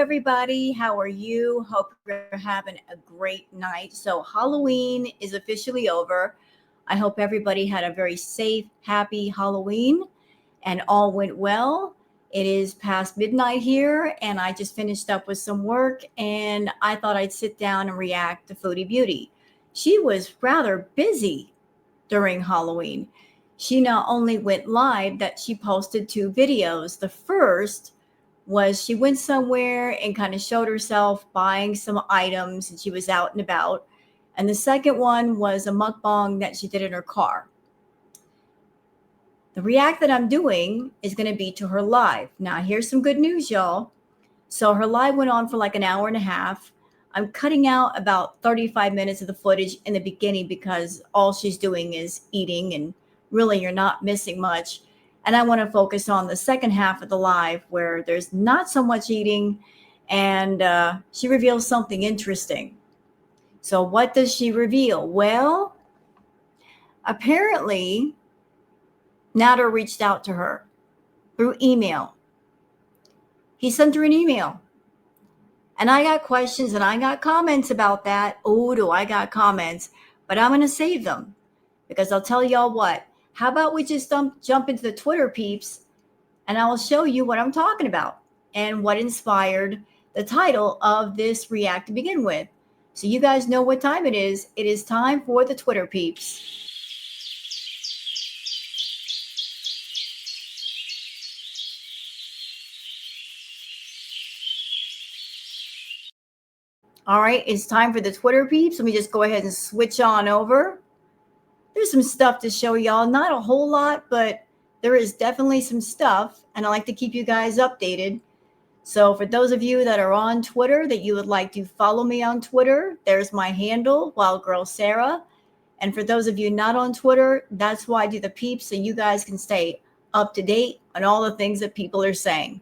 everybody. How are you? Hope you're having a great night. So, Halloween is officially over. I hope everybody had a very safe, happy Halloween and all went well. It is past midnight here, and I just finished up with some work, and I thought I'd sit down and react to Foodie Beauty. She was rather busy during Halloween. She not only went live, that she posted two videos. The first was she went somewhere and kind of showed herself buying some items and she was out and about. And the second one was a mukbang that she did in her car. The react that I'm doing is going to be to her live. Now, here's some good news, y'all. So her live went on for like an hour and a half. I'm cutting out about 35 minutes of the footage in the beginning because all she's doing is eating, and really you're not missing much. And I want to focus on the second half of the live where there's not so much eating, and she reveals something interesting. So what does she reveal? Well, apparently Nader reached out to her through email. He sent her an email. And I got questions and I got comments about that. Oh, do I got comments? But I'm going to save them because I'll tell y'all what. How about we just jump into the Twitter peeps and I will show you what I'm talking about and what inspired the title of this react to begin with. So you guys know what time it is. It is time for the Twitter peeps. All right, it's time for the Twitter peeps. Let me just go ahead and switch on over. There's some stuff to show y'all. Not a whole lot, but there is definitely some stuff, and I like to keep you guys updated. So for those of you that are on Twitter that you would like to follow me on Twitter, there's my handle, Wild Girl Sarah. And for those of you not on Twitter, that's why I do the peeps, so you guys can stay up to date on all the things that people are saying.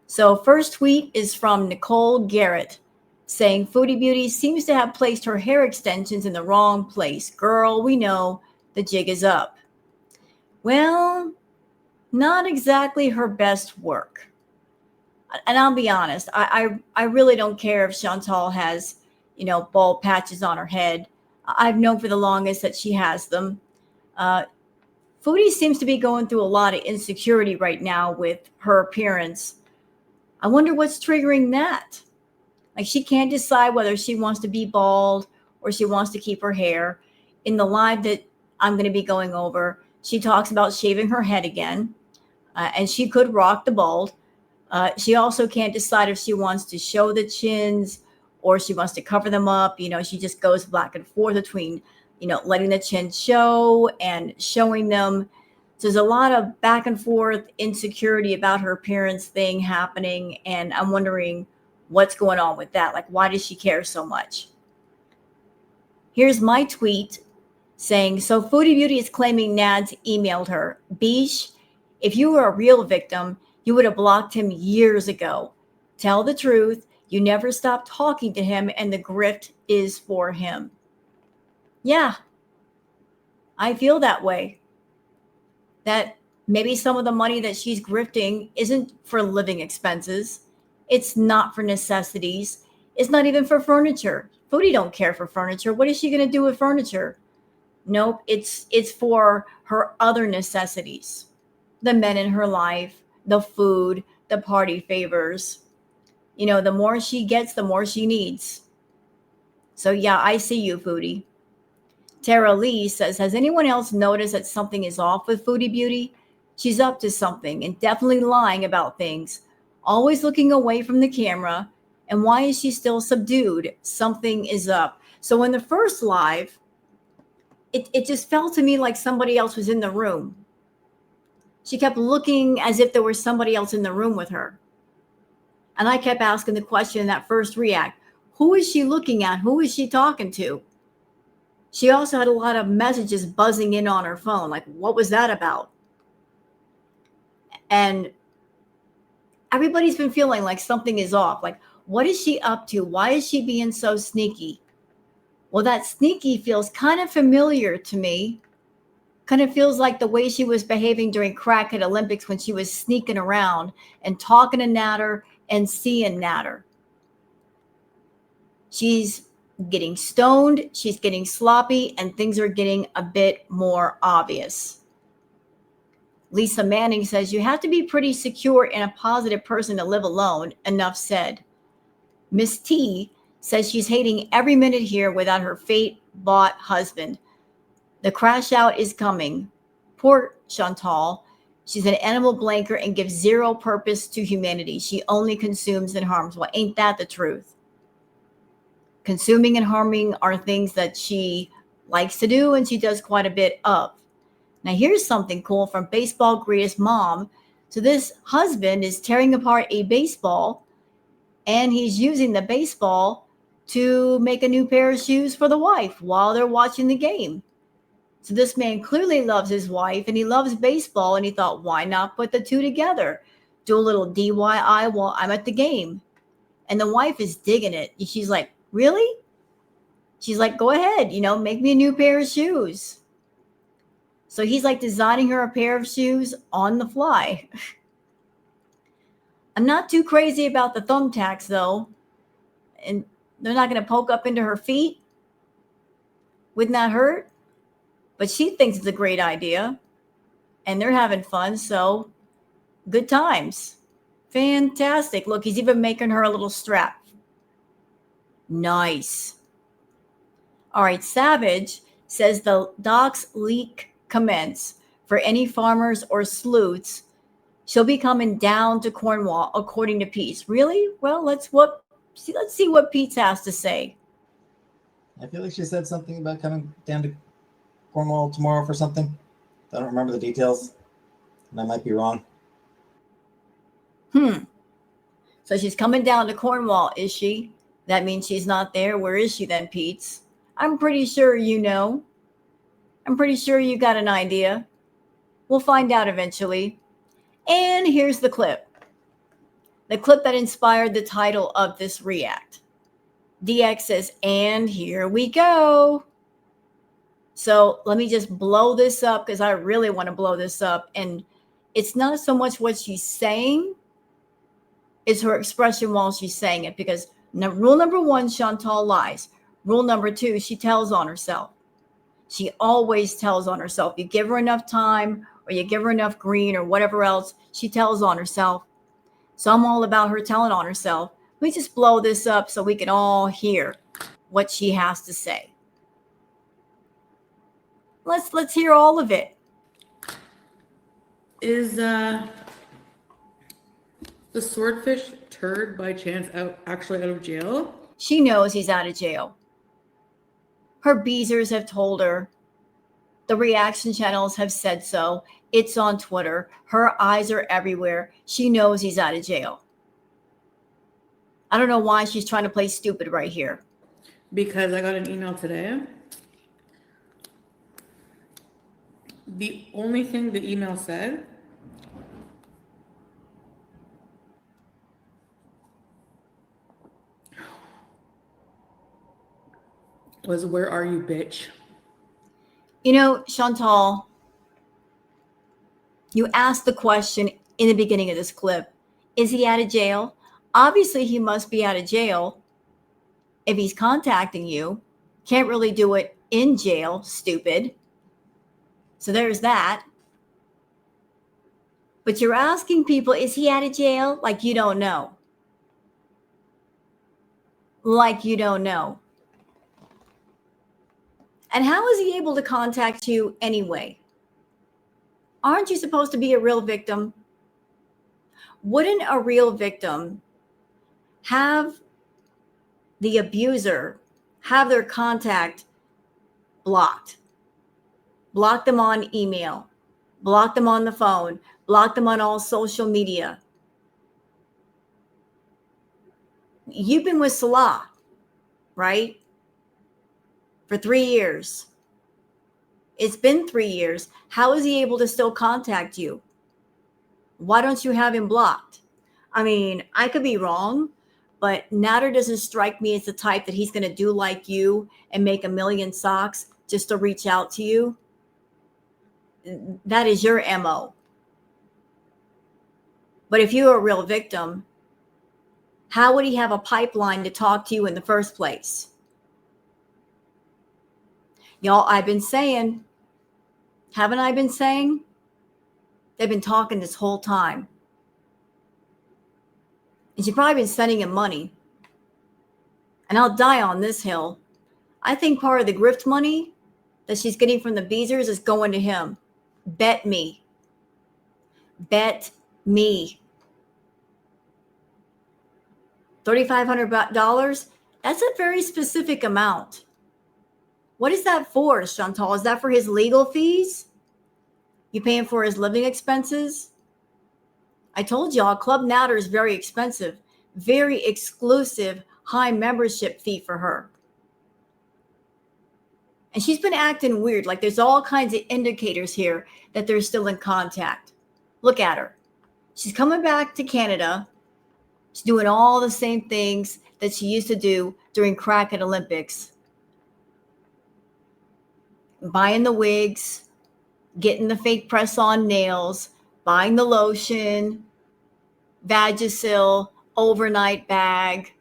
So first tweet is from Nicole Garrett, saying Foodie Beauty seems to have placed her hair extensions in the wrong place. Girl, we know the jig is up. Well, not exactly her best work. And I'll be honest, I really don't care if Chantal has, bald patches on her head. I've known for the longest that she has them. Foodie seems to be going through a lot of insecurity right now with her appearance. I wonder what's triggering that. Like, she can't decide whether she wants to be bald or she wants to keep her hair. In the live that I'm going to be going over, she talks about shaving her head again, and she could rock the bald. She also can't decide if she wants to show the chins or she wants to cover them up. She just goes back and forth between, letting the chin show and showing them. So there's a lot of back and forth insecurity about her appearance thing happening, and I'm wondering what's going on with that. Like, why does she care so much? Here's my tweet saying, so Foodie Beauty is claiming Nads emailed her. Beesh, if you were a real victim, you would have blocked him years ago. Tell the truth. You never stopped talking to him, and the grift is for him. Yeah, I feel that way. That maybe some of the money that she's grifting isn't for living expenses. It's not for necessities. It's not even for furniture. Foodie don't care for furniture. What is she going to do with furniture? Nope. It's for her other necessities. The men in her life, the food, the party favors. The more she gets, the more she needs. So yeah, I see you, Foodie. Tara Lee says, has anyone else noticed that something is off with Foodie Beauty? She's up to something and definitely lying about things. Always looking away from the camera. And why is she still subdued? Something is up. So in the first live, it just felt to me like somebody else was in the room. She kept looking as if there was somebody else in the room with her. And I kept asking the question in that first react, who is she looking at? Who is she talking to? She also had a lot of messages buzzing in on her phone. Like, what was that about? And everybody's been feeling like something is off. Like, what is she up to? Why is she being so sneaky? Well, that sneaky feels kind of familiar to me. Kind of feels like the way she was behaving during Crackhead Olympics when she was sneaking around and talking to Nader, and seeing Natter. She's getting stoned, she's getting sloppy, and things are getting a bit more obvious. Lisa Manning says, you have to be pretty secure and a positive person to live alone. Enough said. Miss T says she's hating every minute here without her fate-bought husband. The crash out is coming. Poor Chantal. She's an animal blanker and gives zero purpose to humanity. She only consumes and harms. Well, ain't that the truth? Consuming and harming are things that she likes to do, and she does quite a bit of. Now, here's something cool from Baseball Greatest Mom. So this husband is tearing apart a baseball, and he's using the baseball to make a new pair of shoes for the wife while they're watching the game. So this man clearly loves his wife, and he loves baseball, and he thought, why not put the two together? Do a little DIY while I'm at the game. And the wife is digging it. She's like, really? She's like, go ahead, make me a new pair of shoes. So he's like designing her a pair of shoes on the fly. I'm not too crazy about the thumbtacks, though. And they're not going to poke up into her feet. Wouldn't that hurt? But she thinks it's a great idea. And they're having fun, so good times. Fantastic. Look, he's even making her a little strap. Nice. All right, Savage says the docks leak commence for any farmers or sleuths. She'll be coming down to Cornwall, according to Pete. Really? Well, let's see what Pete has to say. I feel like she said something about coming down to Cornwall tomorrow for something. I don't remember the details, and I might be wrong. So she's coming down to Cornwall, is she? That means she's not there. Where is she then, Pete? I'm pretty sure you know. I'm pretty sure you got an idea. We'll find out eventually. And here's the clip. The clip that inspired the title of this react. DX says, and here we go. So let me just blow this up because I really want to blow this up. And it's not so much what she's saying, it's her expression while she's saying it. Because rule number one, Chantal lies. Rule number two, she tells on herself. She always tells on herself. You give her enough time or you give her enough green or whatever else, she tells on herself. So I'm all about her telling on herself. Let me just blow this up so we can all hear what she has to say. Let's hear all of it. Is the swordfish turd by chance actually out of jail? She knows he's out of jail. Her beezers have told her. The reaction channels have said so. It's on Twitter. Her eyes are everywhere. She knows he's out of jail. I don't know why she's trying to play stupid right here. Because I got an email today. The only thing the email said was, where are you, bitch? Chantal, you asked the question in the beginning of this clip, is he out of jail? Obviously, he must be out of jail if he's contacting you. Can't really do it in jail, stupid. So there's that. But you're asking people, is he out of jail? Like you don't know. Like you don't know. And how is he able to contact you anyway? Aren't you supposed to be a real victim? Wouldn't a real victim have the abuser have their contact blocked? Block them on email, block them on the phone, block them on all social media. You've been with Salah, right? For 3 years. It's been 3 years. How is he able to still contact you? Why don't you have him blocked? I mean, I could be wrong, but Natter doesn't strike me as the type that he's going to do like you and make a million socks just to reach out to you. That is your MO. But if you're a real victim, How would he have a pipeline to talk to you in the first place? Y'all, I've been saying, haven't I been saying? They've been talking this whole time. And she's probably been sending him money. And I'll die on this hill. I think part of the grift money that she's getting from the Beezers is going to him. Bet me. Bet me. $3,500? That's a very specific amount. What is that for, Chantal? Is that for his legal fees? You paying for his living expenses? I told y'all, Club Natter is very expensive. Very exclusive, high membership fee for her. And she's been acting weird. Like there's all kinds of indicators here that they're still in contact. Look at her. She's coming back to Canada. She's doing all the same things that she used to do during Crackhead Olympics. Buying the wigs, getting the fake press-on nails, buying the lotion, Vagisil, overnight bag,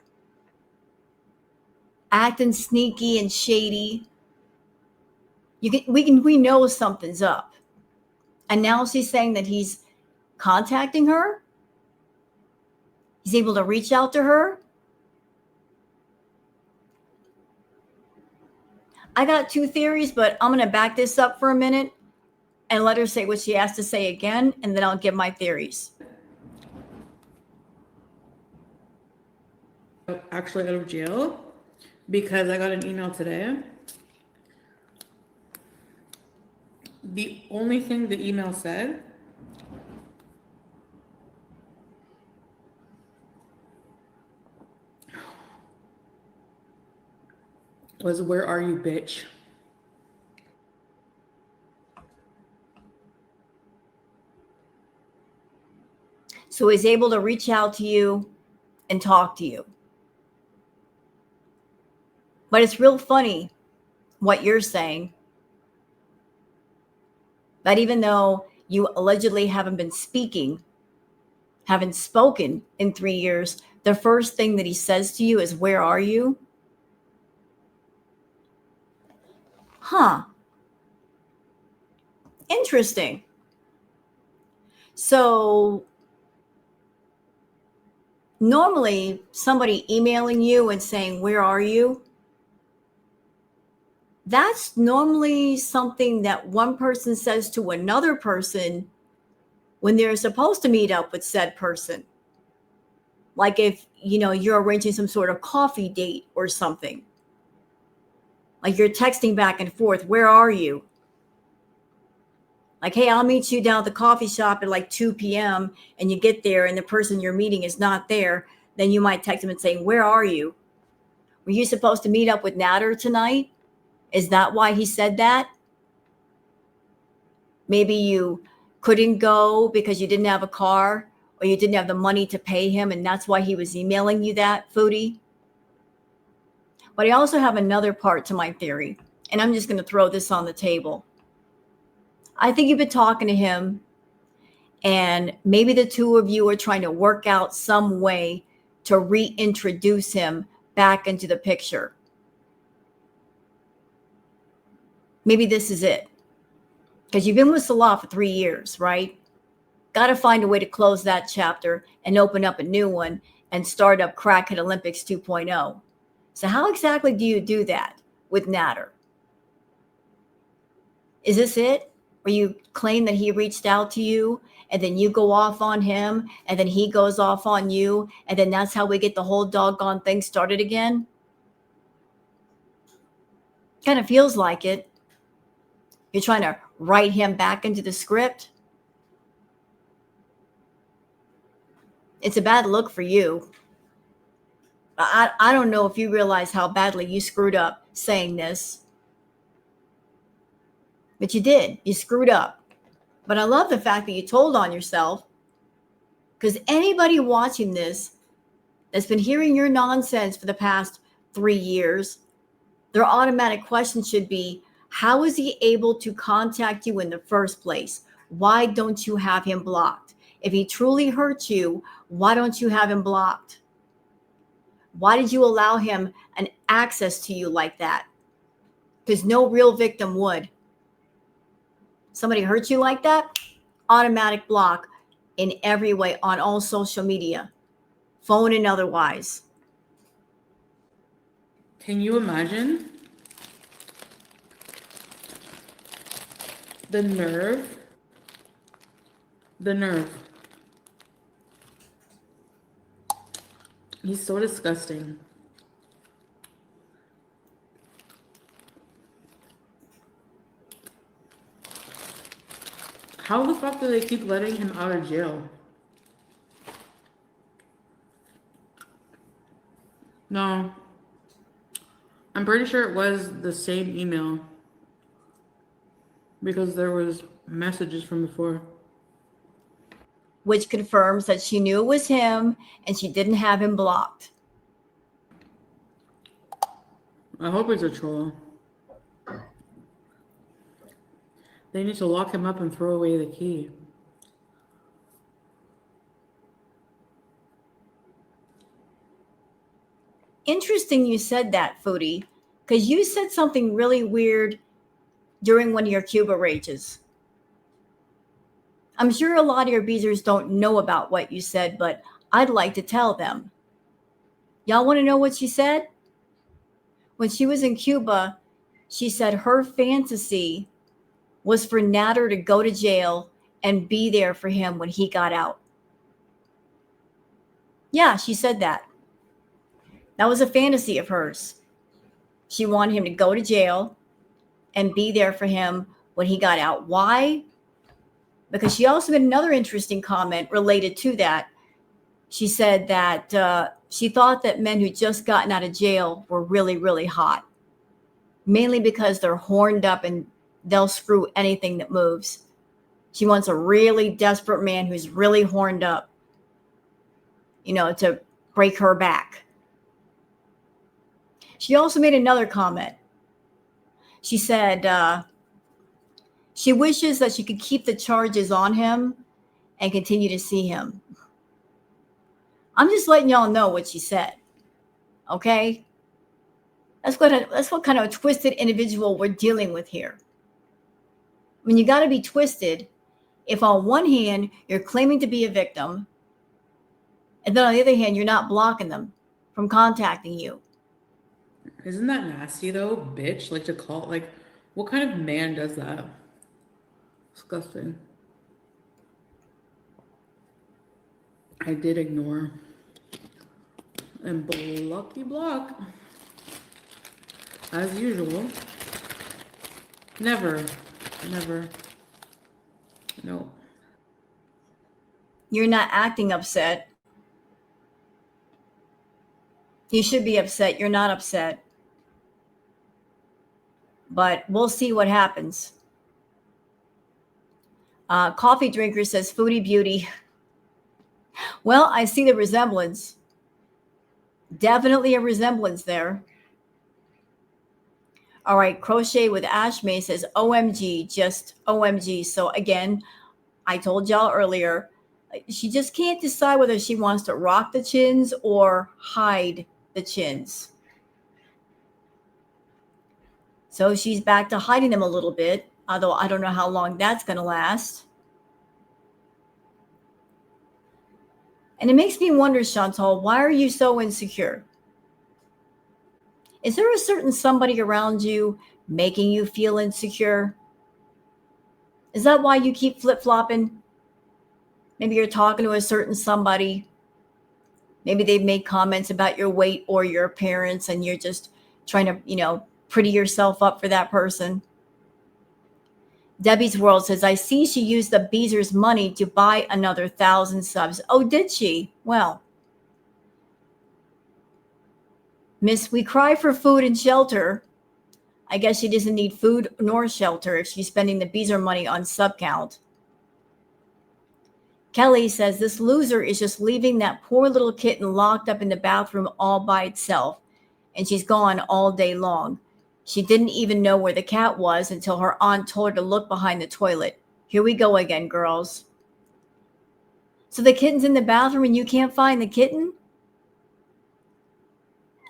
acting sneaky and shady. We know something's up. And now she's saying that he's contacting her. He's able to reach out to her. I got two theories, but I'm going to back this up for a minute and let her say what she has to say again, and then I'll give my theories. Actually out of jail because I got an email today. The only thing the email said was, "Where are you, bitch?" So he's able to reach out to you and talk to you. But it's real funny what you're saying. That even though you allegedly haven't spoken in 3 years, the first thing that he says to you is, "Where are you?" Huh. Interesting. So normally somebody emailing you and saying, "Where are you?" That's normally something that one person says to another person when they're supposed to meet up with said person. Like if, you're arranging some sort of coffee date or something. Like you're texting back and forth, "Where are you?" Like, "Hey, I'll meet you down at the coffee shop at like 2 p.m. and you get there and the person you're meeting is not there. Then you might text them and say, "Where are you? Were you supposed to meet up with Natter tonight? Is that why he said that? Maybe you couldn't go because you didn't have a car or you didn't have the money to pay him, and that's why he was emailing you that, Foodie." But I also have another part to my theory, and I'm just going to throw this on the table. I think you've been talking to him, and maybe the two of you are trying to work out some way to reintroduce him back into the picture. Maybe this is it. Because you've been with Salah for 3 years, right? Got to find a way to close that chapter and open up a new one and start up Crackhead Olympics 2.0. So how exactly do you do that with Natter? Is this it? Where you claim that he reached out to you and then you go off on him and then he goes off on you and then that's how we get the whole doggone thing started again? Kind of feels like it. You're trying to write him back into the script. It's a bad look for you. I don't know if you realize how badly you screwed up saying this. But you did. You screwed up. But I love the fact that you told on yourself, because anybody watching this that's been hearing your nonsense for the past 3 years, their automatic question should be, how is he able to contact you in the first place? Why don't you have him blocked? If he truly hurt you, why don't you have him blocked? Why did you allow him an access to you like that? Because no real victim would. Somebody hurt you like that, automatic block in every way on all social media, phone and otherwise. Can you imagine the nerve? The nerve. He's so disgusting. How the fuck do they keep letting him out of jail? No. I'm pretty sure it was the same email. Because there was messages from before. Which confirms that she knew it was him and she didn't have him blocked. I hope it's a troll. They need to lock him up and throw away the key. Interesting you said that, Foodie, because you said something really weird during one of your Cuba rages. I'm sure a lot of your beezers don't know about what you said, but I'd like to tell them. Y'all want to know what she said? When she was in Cuba, she said her fantasy was for Natter to go to jail and be there for him when he got out. Yeah, she said that. That was a fantasy of hers. She wanted him to go to jail and be there for him when he got out. Why? Because she also made another interesting comment related to that. She said that she thought that men who just gotten out of jail were really, really hot, mainly because they're horned up and they'll screw anything that moves. She wants a really desperate man who's really horned up, to break her back. She also made another comment. She said she wishes that she could keep the charges on him and continue to see him. I'm just letting y'all know what she said. Okay? That's what kind of a twisted individual we're dealing with here. I mean, you got to be twisted if on one hand you're claiming to be a victim, and then on the other hand you're not blocking them from contacting you. Isn't that nasty though, bitch? Like to call, like, what kind of man does that? Disgusting. I did ignore. And block. As usual. Never. No. You're not acting upset. You should be upset. You're not upset. But we'll see what happens. Coffee Drinker says, Foodie Beauty. Well, I see the resemblance. Definitely a resemblance there. All right, Crochet with Ashmay says, OMG, just OMG. So again, I told y'all earlier, she just can't decide whether she wants to rock the chins or hide the chins. So she's back to hiding them a little bit, although I don't know how long that's going to last. And it makes me wonder, Chantal, why are you so insecure? Is there a certain somebody around you making you feel insecure? Is that why you keep flip-flopping? Maybe you're talking to a certain somebody. Maybe they've made comments about your weight or your appearance, and you're just trying to, pretty yourself up for that person. Debbie's World says, I see she used the Beezer's money to buy another 1,000 subs. Oh, did she? Well, Miss, we cry for food and shelter. I guess she doesn't need food nor shelter if she's spending the Beezer money on sub count. Kelly says, this loser is just leaving that poor little kitten locked up in the bathroom all by itself, and she's gone all day long. She didn't even know where the cat was until her aunt told her to look behind the toilet. Here we go again, girls. So the kitten's in the bathroom and you can't find the kitten?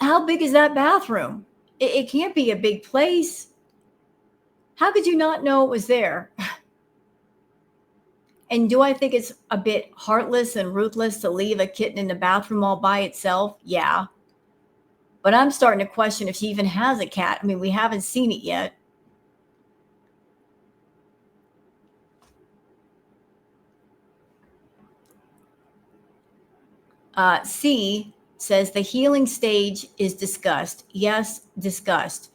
How big is that bathroom? It can't be a big place. How could you not know it was there? And do I think it's a bit heartless and ruthless to leave a kitten in the bathroom all by itself? Yeah. But I'm starting to question if she even has a cat. I mean, we haven't seen it yet. C says the healing stage is disgust. Yes, disgust.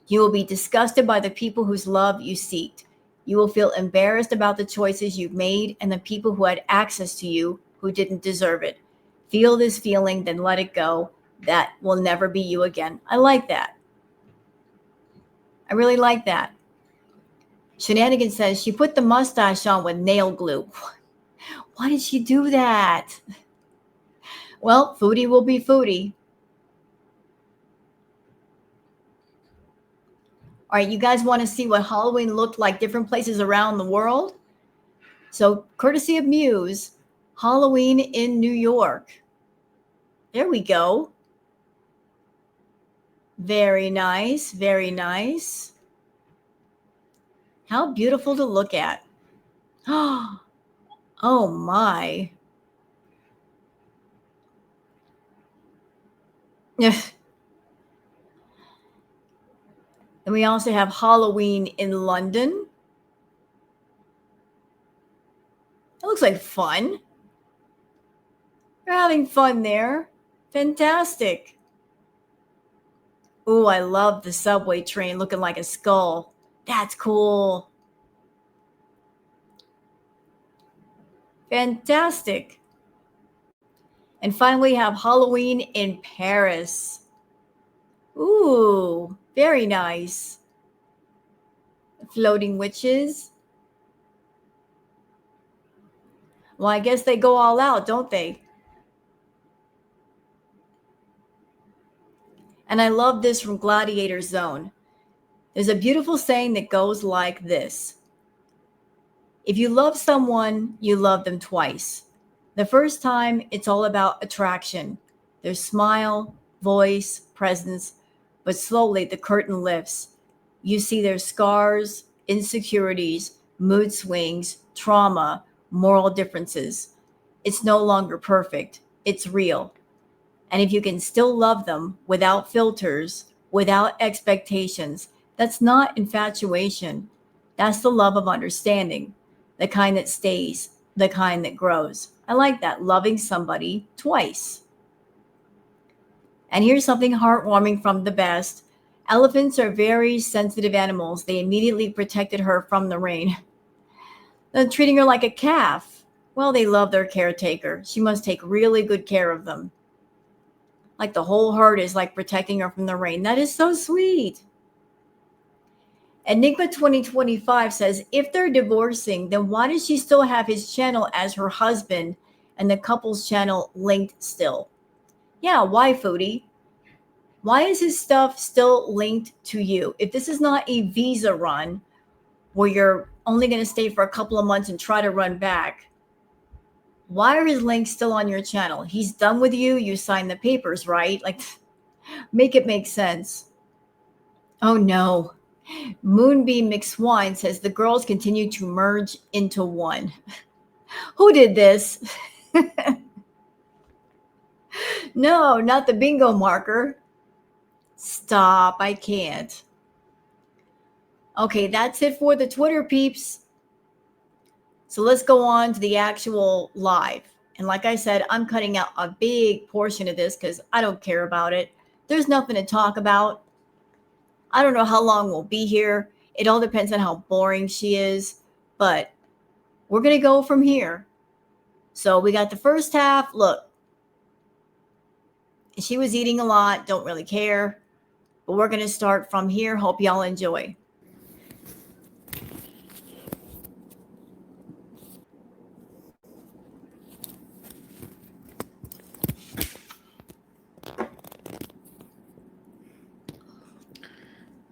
You will be disgusted by the people whose love you seek. You will feel embarrassed about the choices you've made and the people who had access to you who didn't deserve it. Feel this feeling, then let it go. That will never be you again. I like that. I really like that. Shenanigans says she put the mustache on with nail glue. Why did she do that? Well, Foodie will be Foodie. All right, you guys want to see what Halloween looked like different places around the world? So, courtesy of Muse, Halloween in New York. There we go. Very nice, very nice. How beautiful to look at. Oh my. And we also have Halloween in London. It looks like fun. They're having fun there. Fantastic. Ooh, I love the subway train looking like a skull. That's cool. Fantastic. And finally, we have Halloween in Paris. Ooh, very nice. Floating witches. Well, I guess they go all out, don't they? And I love this from Gladiator Zone. There's a beautiful saying that goes like this: if you love someone, you love them twice. The first time, it's all about attraction, their smile, voice, presence, but slowly the curtain lifts. You see their scars, insecurities, mood swings, trauma, moral differences. It's no longer perfect, it's real. And if you can still love them without filters, without expectations, that's not infatuation. That's the love of understanding, the kind that stays, the kind that grows. I like that, loving somebody twice. And here's something heartwarming from the best. Elephants are very sensitive animals. They immediately protected her from the rain. They're treating her like a calf. Well, they love their caretaker. She must take really good care of them. Like the whole herd is like protecting her from the rain. That is so sweet. Enigma 2025 says, if they're divorcing, then why does she still have his channel as her husband and the couple's channel linked still? Yeah, why, Foodie? Why is his stuff still linked to you? If this is not a visa run where you're only going to stay for a couple of months and try to run back, why are his links still on your channel? He's done with you. You signed the papers, right? Like, make it make sense. Oh no. Moonbeam McSwine says the girls continue to merge into one. Who did this? No, not the bingo marker. Stop. I can't. Okay, that's it for the Twitter peeps. So let's go on to the actual live. And like I said, I'm cutting out a big portion of this because I don't care about it. There's nothing to talk about. I don't know how long we'll be here. It all depends on how boring she is. But we're going to go from here. So we got the first half. Look, she was eating a lot. Don't really care. But we're going to start from here. Hope y'all enjoy.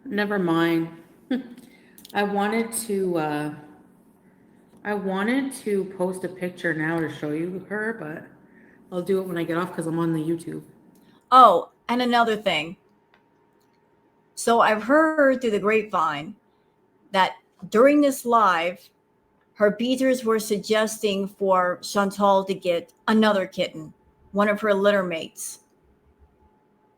Never mind. I wanted to post a picture now to show you her, but I'll do it when I get off because I'm on the YouTube. Oh, And another thing. So I've heard through the grapevine that during this live, her beaters were suggesting for Chantal to get another kitten, one of her litter mates.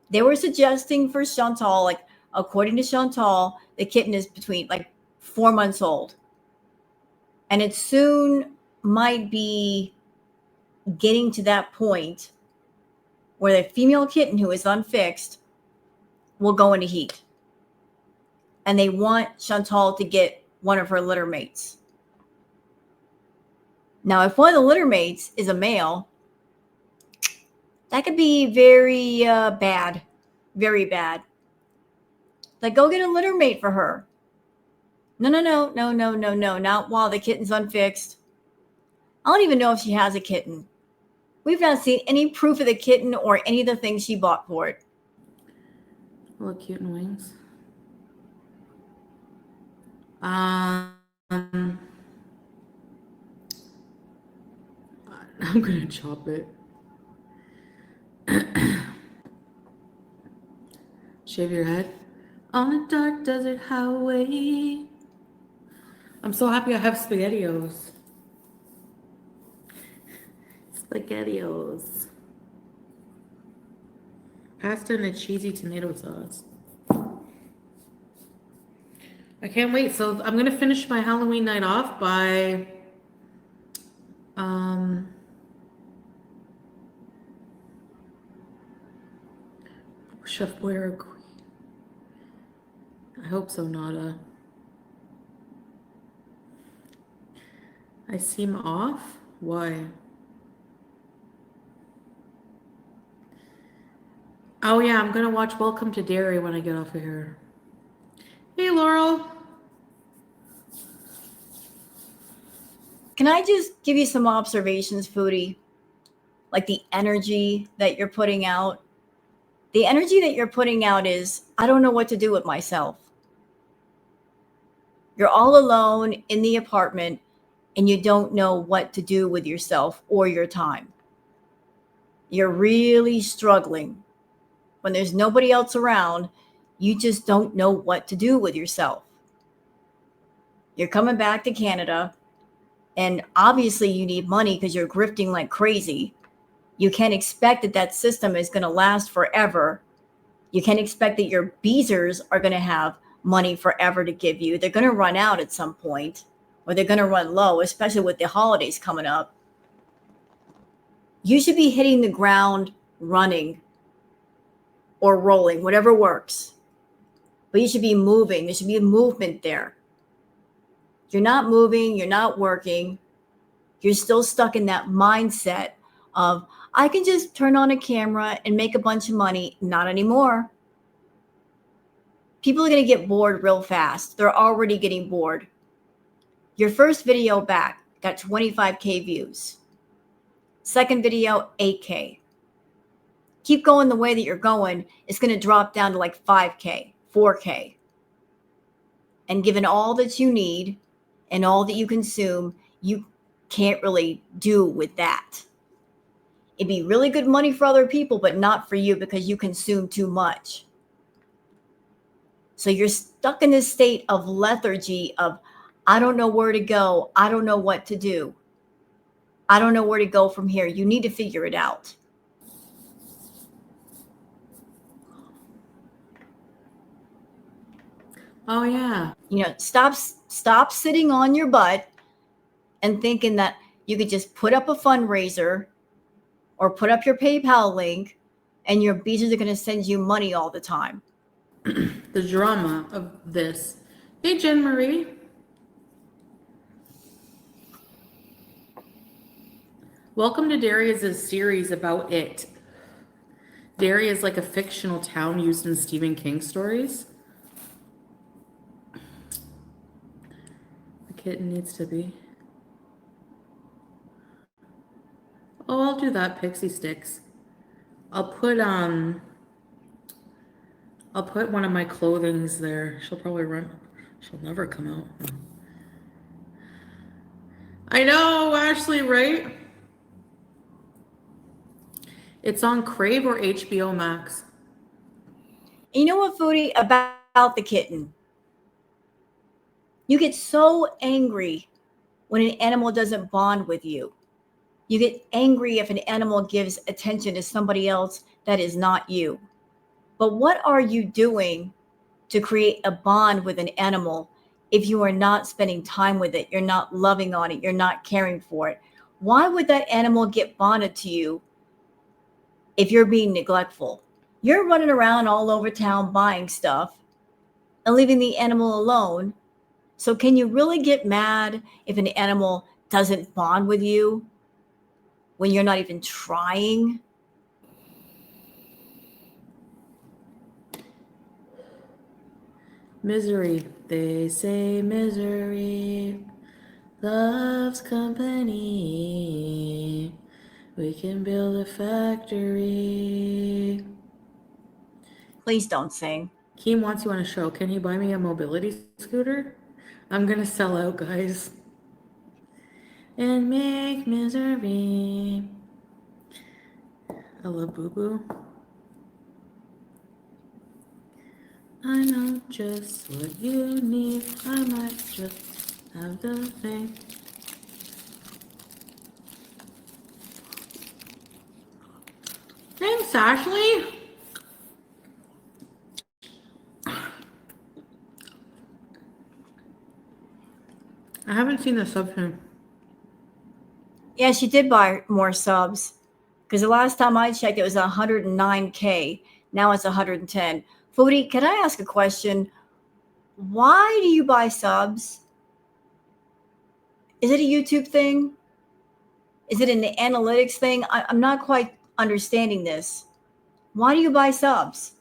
They were suggesting for Chantal, like according to Chantal, the kitten is between like 4 months old. And it soon might be getting to that point where the female kitten who is unfixed will go into heat. And they want Chantal to get one of her litter mates. Now, if one of the litter mates is a male, that could be very bad. Very bad. Like, go get a litter mate for her. No. Not while the kitten's unfixed. I don't even know if she has a kitten. We've not seen any proof of the kitten or any of the things she bought for it. Look cute in wings. I'm gonna chop it. Shave your head on a dark desert highway. I'm so happy I have SpaghettiOs. SpaghettiOs. Pasta and a cheesy tomato sauce. I can't wait. So I'm gonna finish my Halloween night off by Chef Boyer Queen. I hope so, Nada. I seem off? Why? Oh yeah, I'm gonna watch Welcome to Derry when I get off of here. Hey, Laurel. Can I just give you some observations, Foodie? Like the energy that you're putting out. The energy that you're putting out is, I don't know what to do with myself. You're all alone in the apartment and you don't know what to do with yourself or your time. You're really struggling. When there's nobody else around, you just don't know what to do with yourself. You're coming back to Canada, and obviously you need money because you're grifting like crazy. You can't expect that that system is going to last forever. You can't expect that your beezers are going to have money forever to give you. They're going to run out at some point, or they're going to run low, especially with the holidays coming up. You should be hitting the ground running or rolling, whatever works. But you should be moving. There should be a movement there. You're not moving. You're not working. You're still stuck in that mindset of, I can just turn on a camera and make a bunch of money. Not anymore. People are going to get bored real fast. They're already getting bored. Your first video back got 25K views. Second video, 8K. Keep going the way that you're going, it's going to drop down to like 5K, 4K. And given all that you need and all that you consume, you can't really do with that. It'd be really good money for other people, but not for you because you consume too much. So you're stuck in this state of lethargy of, I don't know where to go. I don't know what to do. I don't know where to go from here. You need to figure it out. Oh yeah. You know, stop sitting on your butt and thinking that you could just put up a fundraiser or put up your PayPal link and your beaches are going to send you money all the time. The drama of this. Hey, Jen Marie. Welcome to Derry is a series about it. Derry is like a fictional town used in Stephen King stories. The kitten needs to be. Oh, I'll do that. Pixie sticks. I'll put one of my clothings there. She'll probably run. She'll never come out. I know, Ashley, right? It's on Crave or HBO Max. And you know what, Foodie, about the kitten? You get so angry when an animal doesn't bond with you. You get angry if an animal gives attention to somebody else that is not you. But what are you doing to create a bond with an animal if you are not spending time with it? You're not loving on it. You're not caring for it. Why would that animal get bonded to you if you're being neglectful? You're running around all over town buying stuff and leaving the animal alone. So, can you really get mad if an animal doesn't bond with you when you're not even trying? Misery. They say misery loves company. We can build a factory. Please don't sing. Keem wants you on a show. Can you buy me a mobility scooter? I'm gonna sell out, guys. And make misery. I love Boo Boo. I know just what you need. I might just have the thing. Thanks, Ashley. I haven't seen the sub film. Yeah, she did buy more subs because the last time I checked, it was 109K. Now it's 110. Foodie, can I ask a question? Why do you buy subs? Is it a YouTube thing? Is it an analytics thing? I'm not quite understanding this. Why do you buy subs?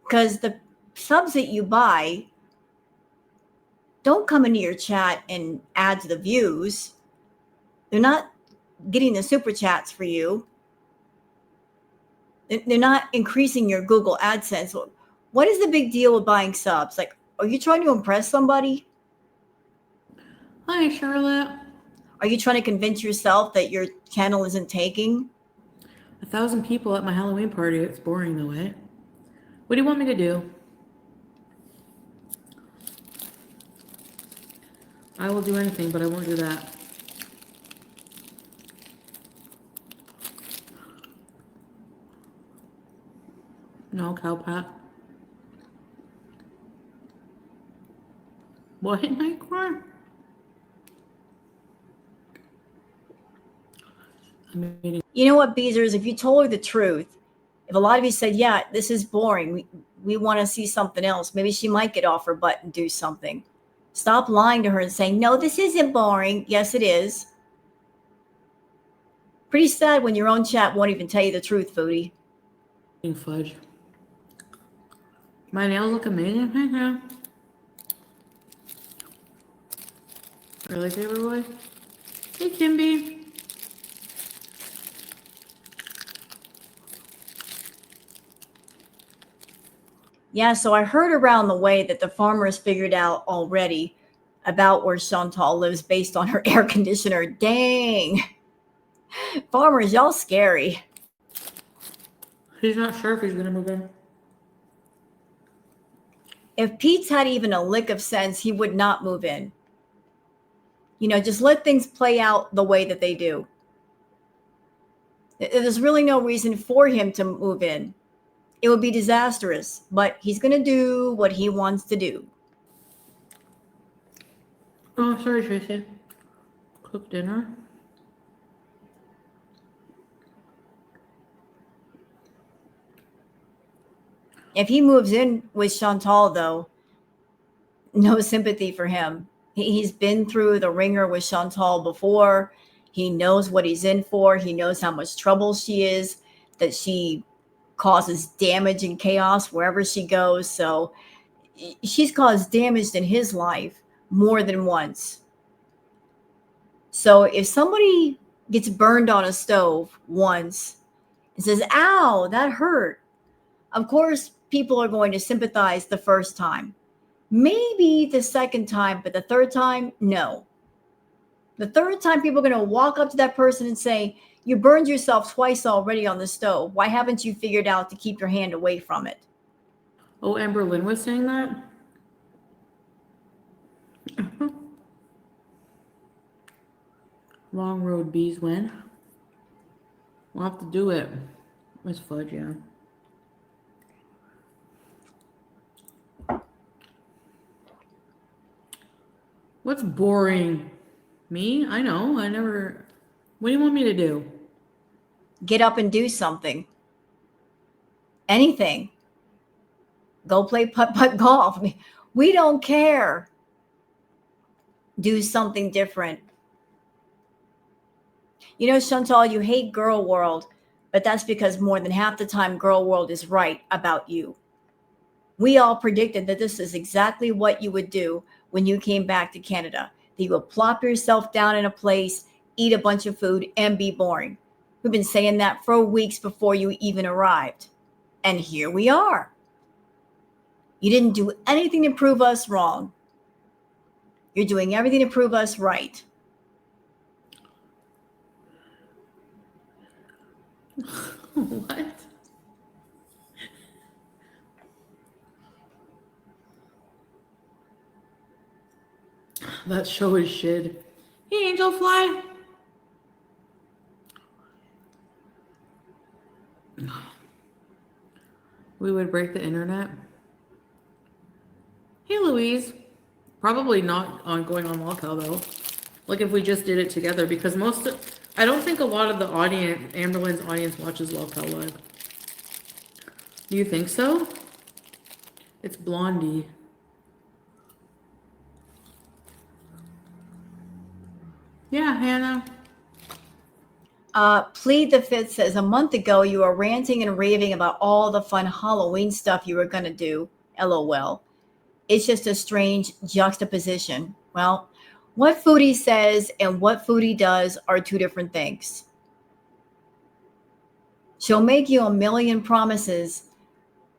Because the subs that you buy don't come into your chat and add to the views. They're not getting the super chats for you. They're not increasing your Google AdSense. What is the big deal with buying subs? Like, are you trying to impress somebody? Hi, Charlotte. Are you trying to convince yourself that your channel isn't taking? 1,000 people at my Halloween party. It's boring though, eh? What do you want me to do? I will do anything, but I won't do that. No, cowpat. What, Nightcore? You know what, Beezers? If you told her the truth, if a lot of you said, yeah, this is boring, we want to see something else, maybe she might get off her butt and do something. Stop lying to her and saying, no, this isn't boring. Yes, it is. Pretty sad when your own chat won't even tell you the truth, Foodie. Fudge. My nails look amazing. Thank you. Really, favorite boy? Hey, Kimby. Yeah, so I heard around the way that the farmers figured out already about where Chantal lives based on her air conditioner. Dang. Farmers, y'all scary. He's not sure if he's going to move in. If Pete's had even a lick of sense, he would not move in. You know, just let things play out the way that they do. There's really no reason for him to move in. It would be disastrous, but he's going to do what he wants to do. Oh, sorry, Tracy. Cook dinner. If he moves in with Chantal, though, no sympathy for him. He's been through the ringer with Chantal before. He knows what he's in for. He knows how much trouble she is, that she causes damage and chaos wherever she goes. So she's caused damage in his life more than once. So if somebody gets burned on a stove once and says, ow, that hurt, of course, people are going to sympathize the first time. Maybe the second time, but the third time, no. The third time, people are going to walk up to that person and say, You burned yourself twice already on the stove. Why haven't you figured out to keep your hand away from it? Oh, Amber Lynn was saying that? Long road bees win. We'll have to do it. Miss Fudge, yeah. What's boring? Me? I know. I never. What do you want me to do? Get up and do something. Anything. Go play putt-putt golf. We don't care. Do something different. You know, Chantal, you hate Girl World, but that's because more than half the time Girl World is right about you. We all predicted that this is exactly what you would do when you came back to Canada. That you would plop yourself down in a place, eat a bunch of food, and be boring. We've been saying that for weeks before you even arrived. And here we are. You didn't do anything to prove us wrong. You're doing everything to prove us right. What? That show is shit. Hey, Angel Fly. We would break the internet. Hey, Louise. Probably not on going on Lolcow though. Like if we just did it together, because I don't think a lot of the audience, Amberlynn's audience, watches Lolcow live. Do you think so? It's Blondie. Yeah, Hannah. Plead the Fifth says, a month ago, you were ranting and raving about all the fun Halloween stuff you were going to do. LOL. It's just a strange juxtaposition. Well, what Foodie says and what Foodie does are two different things. She'll make you a million promises,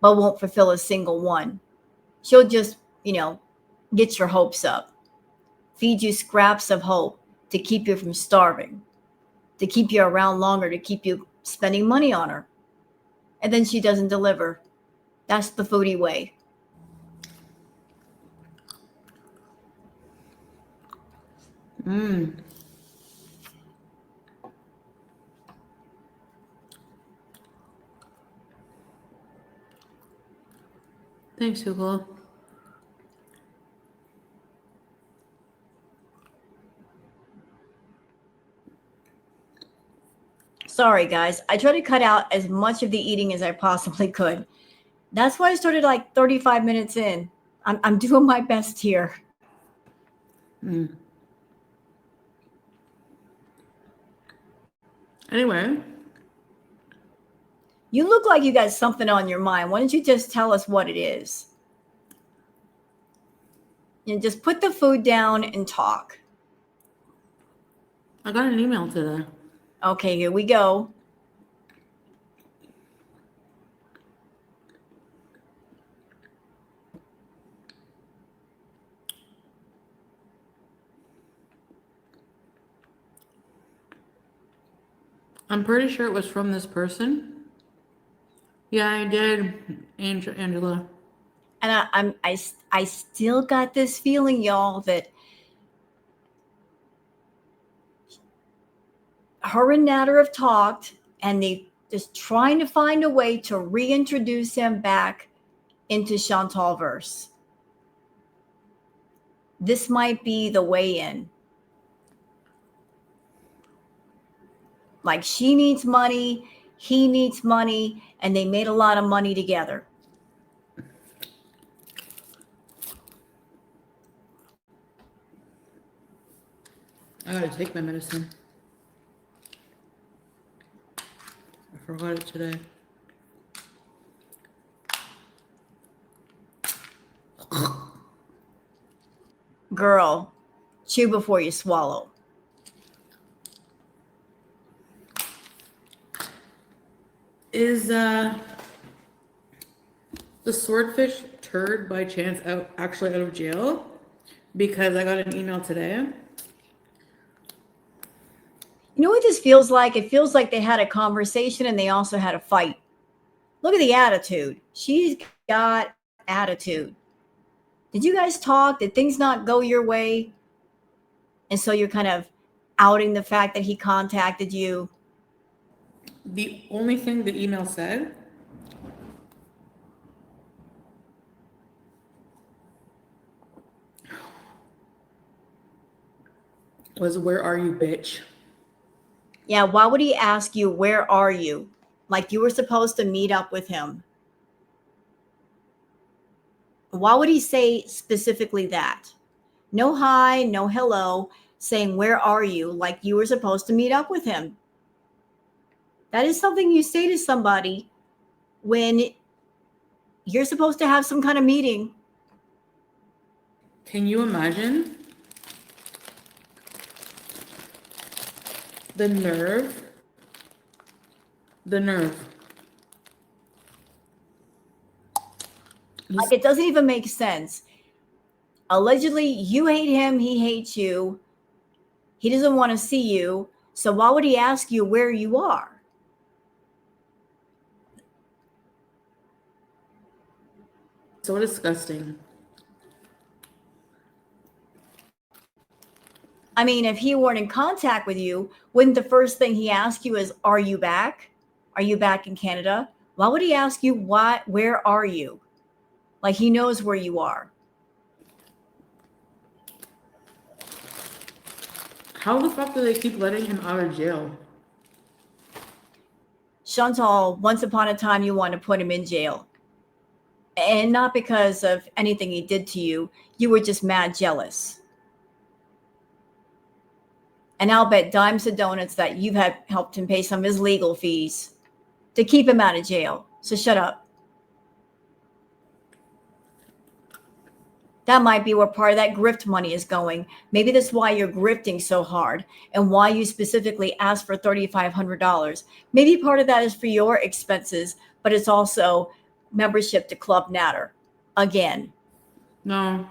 but won't fulfill a single one. She'll just, get your hopes up, feed you scraps of hope to keep you from starving, to keep you around longer, to keep you spending money on her. And then she doesn't deliver. That's the Foodie way. Thanks, Hugo. Sorry, guys. I try to cut out as much of the eating as I possibly could. That's why I started like 35 minutes in. I'm doing my best here. Anyway. You look like you got something on your mind. Why don't you just tell us what it is? Just put the food down and talk. I got an email today. Okay, here we go. I'm pretty sure it was from this person. Yeah, I did, Angela. And I still got this feeling, y'all, that her and Natter have talked, and they just trying to find a way to reintroduce him back into Chantalverse. This might be the way in. Like she needs money, he needs money, and they made a lot of money together. I gotta take my medicine. I forgot it today. Girl, chew before you swallow. Is the swordfish turd by chance actually out of jail? Because I got an email today. You know what this feels like? It feels like they had a conversation and they also had a fight. Look at the attitude. She's got attitude. Did you guys talk? Did things not go your way? And so you're kind of outing the fact that he contacted you. The only thing the email said was, "Where are you, bitch?" Yeah, why would he ask you, where are you? Like you were supposed to meet up with him. Why would he say specifically that? No hi, no hello, saying, where are you? Like you were supposed to meet up with him. That is something you say to somebody when you're supposed to have some kind of meeting. Can you imagine the nerve? The nerve. Like it doesn't even make sense. Allegedly, you hate him, he hates you. He doesn't want to see you. So why would he ask you where you are? So disgusting. I mean, if he weren't in contact with you, wouldn't the first thing he ask you is, are you back? Are you back in Canada? Why would he ask you, why, where are you? Like he knows where you are. How the fuck do they keep letting him out of jail? Chantal, once upon a time, you want to put him in jail. And not because of anything he did to you. You were just mad jealous. And I'll bet dimes to donuts that you've had helped him pay some of his legal fees to keep him out of jail. So shut up. That might be where part of that grift money is going. Maybe that's why you're grifting so hard and why you specifically asked for $3,500. Maybe part of that is for your expenses, but it's also membership to Club Natter. Again. No.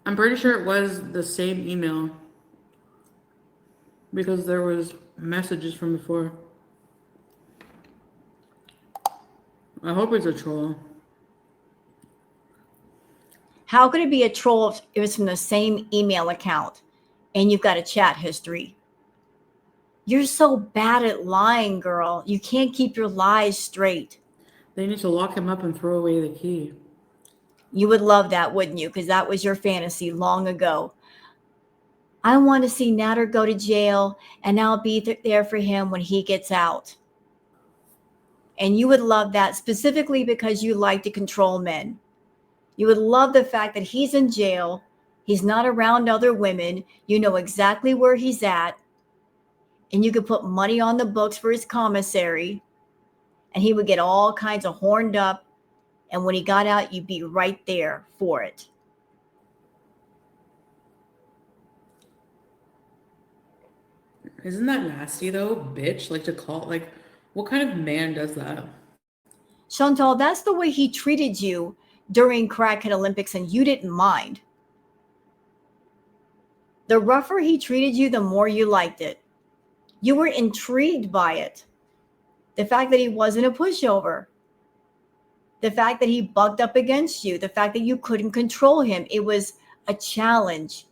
I'm pretty sure it was the same email because there was messages from before. I hope it's a troll. How could it be a troll if it was from the same email account and you've got a chat history? You're so bad at lying, girl. You can't keep your lies straight. They need to lock him up and throw away the key. You would love that, wouldn't you? Because that was your fantasy long ago. I want to see Natter go to jail and I'll be there for him when he gets out. And you would love that specifically because you like to control men. You would love the fact that he's in jail. He's not around other women. You know exactly where he's at. And you could put money on the books for his commissary. And he would get all kinds of horned up. And when he got out, you'd be right there for it. Isn't that nasty though, bitch? Like to call, like, what kind of man does that? Chantal, that's the way he treated you during Crackhead Olympics, and you didn't mind. The rougher he treated you, the more you liked it. You were intrigued by it. The fact that he wasn't a pushover. The fact that he bucked up against you. The fact that you couldn't control him. It was a challenge.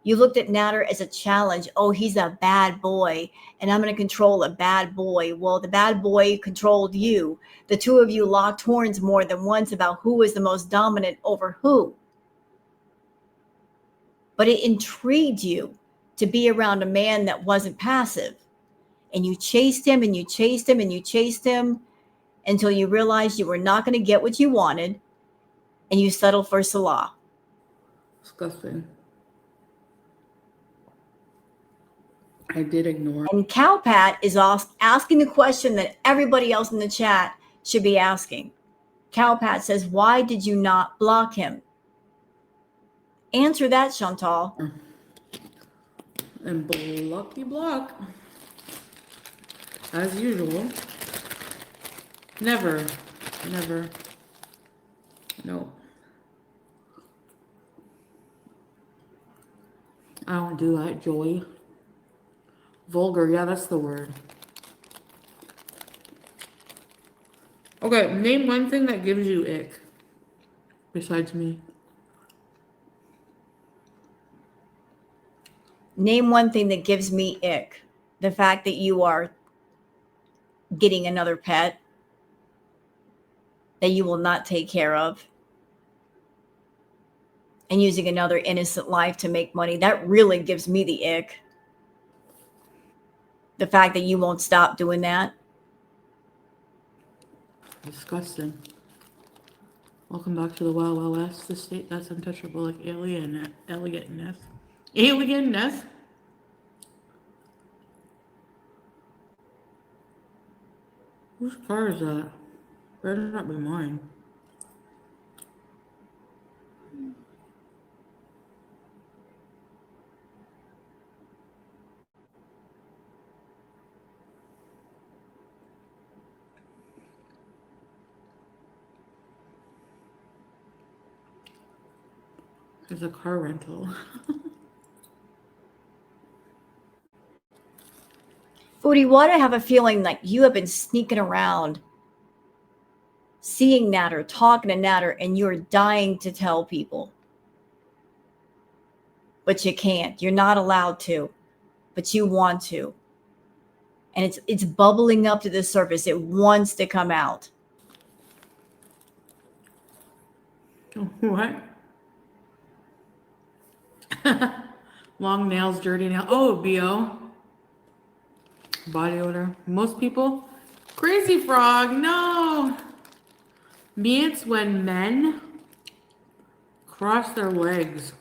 You looked at Natter as a challenge. Oh, he's a bad boy, and I'm going to control a bad boy. Well, the bad boy controlled you. The two of you locked horns more than once about who was the most dominant over who. But it intrigued you to be around a man that wasn't passive. And you chased him and you chased him and you chased him until you realized you were not going to get what you wanted, and you settled for Salah. Disgusting. I did ignore. And Cowpat is asking the question that everybody else in the chat should be asking. Cowpat says, why did you not block him? Answer that, Chantal. And blocky block. As usual. Never. Never. No. I don't do that, Joey. Vulgar, yeah, that's the word. Okay, name one thing that gives you ick. Besides me. Name one thing that gives me ick. The fact that you are getting another pet that you will not take care of and using another innocent life to make money. That really gives me the ick. The fact that you won't stop doing that. Disgusting. Welcome back to the Wild Wild West, the state that's untouchable like elegantness. Alienness? Whose car is that? Better not be mine. It's a car rental. Foodie, why do I have a feeling like you have been sneaking around, seeing Natter, talking to Natter, and you're dying to tell people? But you can't. You're not allowed to, but you want to. And it's bubbling up to the surface. It wants to come out. What? Long nails, dirty nails. Oh, BO. Body odor. Most people. Crazy frog, no. Me, it's when men cross their legs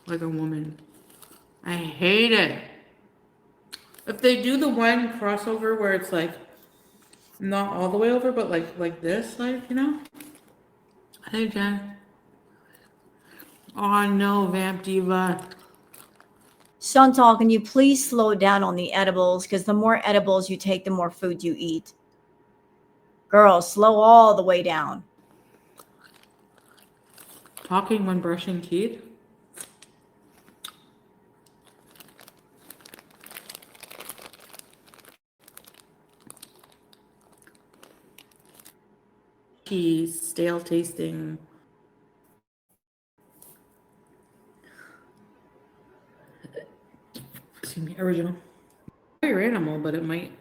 like a woman. I hate it. If they do the one crossover where it's like not all the way over, but like this, like, you know? Hey, Jen. Oh no, Vamp Diva. Chantal, can you please slow down on the edibles? Because the more edibles you take, the more food you eat. Girl, slow all the way down. Talking when brushing teeth. Stale tasting. Excuse me, original. Your animal, but it might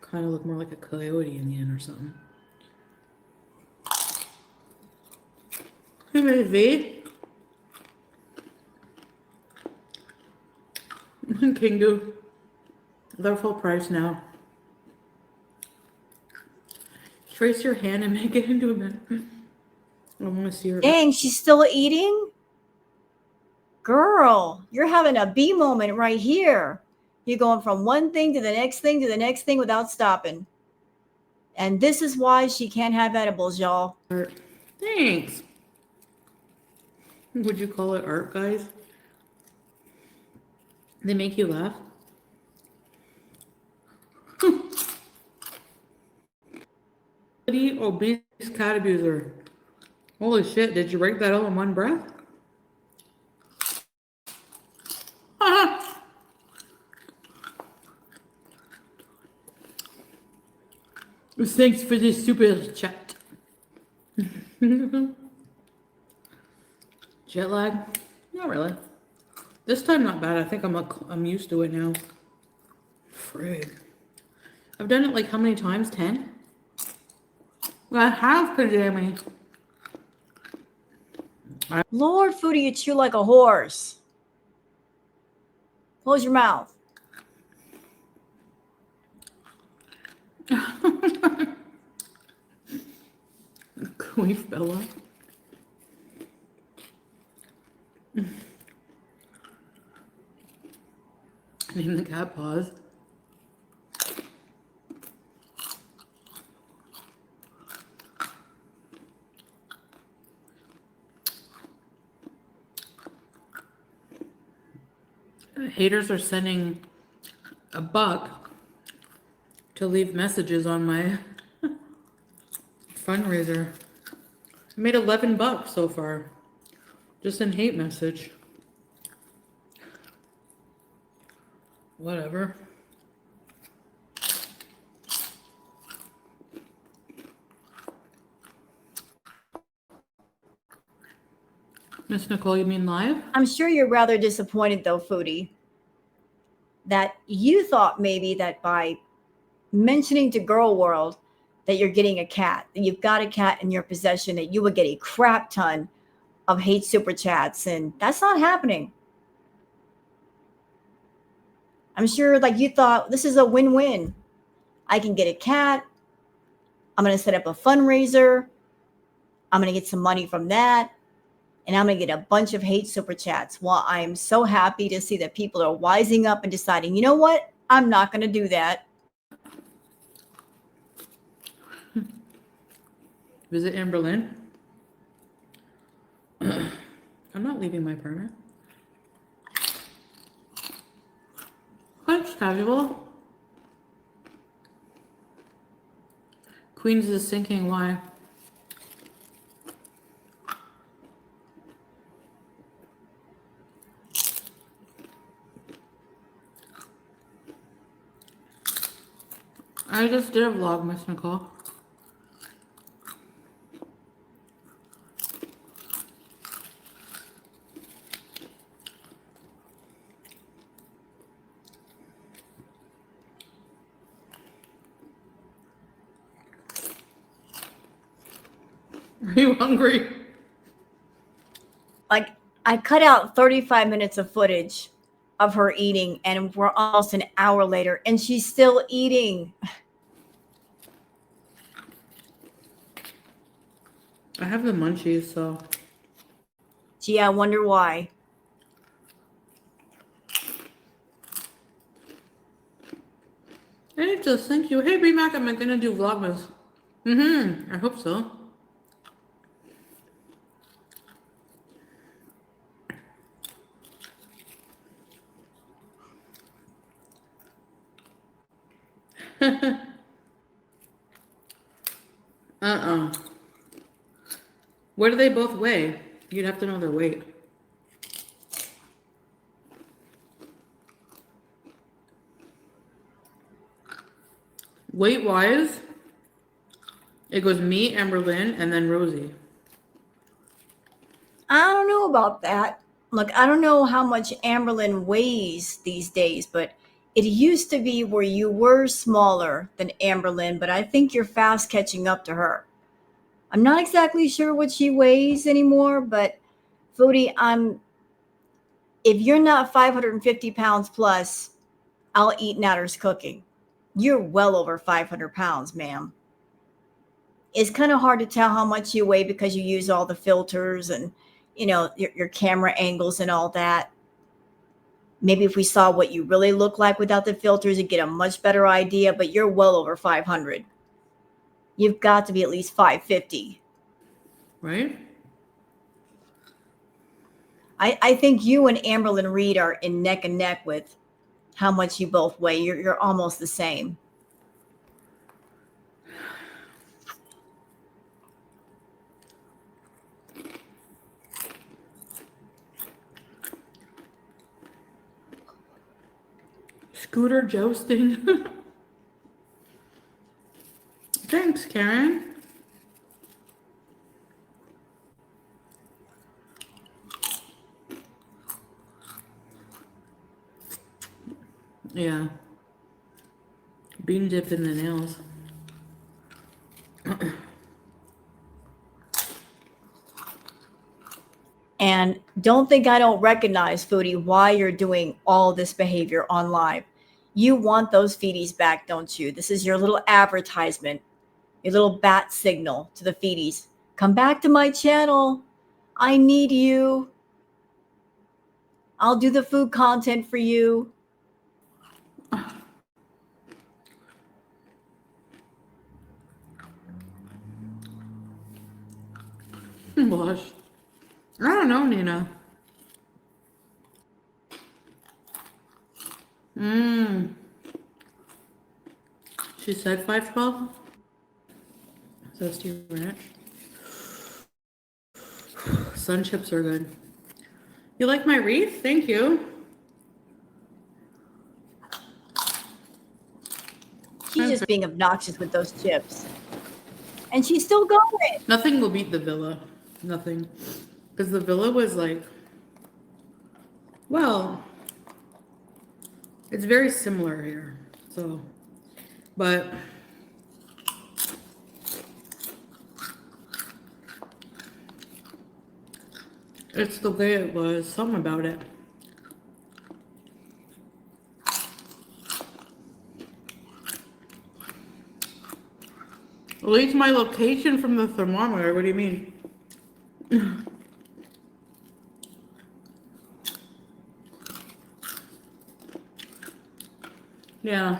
kind of look more like a coyote in the end or something. Hey, Miss V. Kingu. They're full price now. Trace your hand and make it into a minute. I want to see her. Dang, she's still eating? Girl, you're having a bee moment right here. You're going from one thing to the next thing to the next thing without stopping. And this is why she can't have edibles, y'all. Art. Thanks. Would you call it art, guys? They make you laugh? Obese cat abuser. Holy shit, did you break that all in one breath? Thanks for this super chat. Jet lag? Not really. This time not bad. I think I'm used to it now. Frig. I've done it like how many times? 10? I have, Pajami. Lord, Foodie, you chew like a horse. Close your mouth. Queef Bella. Name the cat paws. Haters are sending $1 to leave messages on my fundraiser. I made $11 so far. Just in hate message. Whatever. Miss Nicole, you mean live? I'm sure you're rather disappointed though, Foodie, that you thought maybe that by mentioning to Girl World that you're getting a cat, that you've got a cat in your possession, that you would get a crap ton of hate super chats, and that's not happening. I'm sure like you thought this is a win-win. I can get a cat. I'm going to set up a fundraiser. I'm going to get some money from that. And I'm going to get a bunch of hate super chats. Well, I am so happy to see that people are wising up and deciding, you know what? I'm not going to do that. Visit in Berlin. I'm not leaving my permit. Quite casual. Queens is sinking. Why? I just did a vlog, Miss Nicole. Are you hungry? Like, I cut out 35 minutes of footage of her eating, and we're almost an hour later, and she's still eating. I have the munchies, so. Gee, I wonder why. Hey, just thank you. Hey, B-Mac, am I gonna do Vlogmas? I hope so. What do they both weigh? You'd have to know their weight. Weight-wise, it goes me, Amberlynn, and then Rosie. I don't know about that. Look, I don't know how much Amberlynn weighs these days, but it used to be where you were smaller than Amberlynn, but I think you're fast catching up to her. I'm not exactly sure what she weighs anymore, but Foodie, if you're not 550 pounds plus, I'll eat Natter's cooking. You're well over 500 pounds, ma'am. It's kind of hard to tell how much you weigh because you use all the filters and, your camera angles and all that. Maybe if we saw what you really look like without the filters, you'd get a much better idea, but you're well over 500. You've got to be at least 550. Right? I think you and Amberlynn Reed are in neck and neck with how much you both weigh. You're almost the same. Scooter jousting. Thanks, Karen. Yeah. Bean dipped in the nails. And don't think I don't recognize, Foodie, why you're doing all this behavior on live. You want those feedies back, don't you? This is your little advertisement, your little bat signal to the feedies. Come back to my channel. I need you. I'll do the food content for you. Blush. I don't know, Nina. She said 512. So Steve Ranch. Sun chips are good. You like my wreath? Thank you. She's just being obnoxious with those chips. And she's still going. Nothing will beat the villa. Nothing. Because the villa was like, well, it's very similar here. So, but it's the way it was. Something about it. At least my location from the thermometer. What do you mean? Yeah.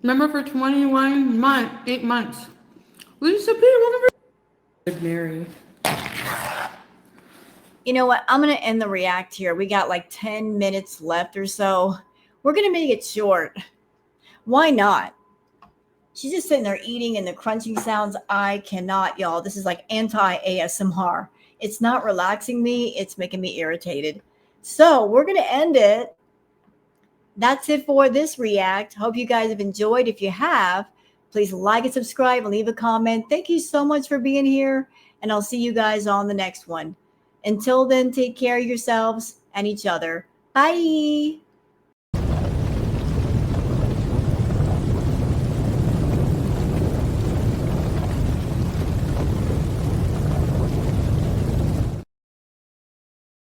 Remember for 21 months, 8 months. Lisa P. Good Mary. You know what? I'm going to end the react here. We got like 10 minutes left or so. We're going to make it short. Why not? She's just sitting there eating and the crunching sounds. I cannot, y'all. This is like anti-ASMR. It's not relaxing me. It's making me irritated. So we're going to end it. That's it for this react. Hope you guys have enjoyed. If you have, please like and subscribe and leave a comment. Thank you so much for being here. And I'll see you guys on the next one. Until then, take care of yourselves and each other. Bye.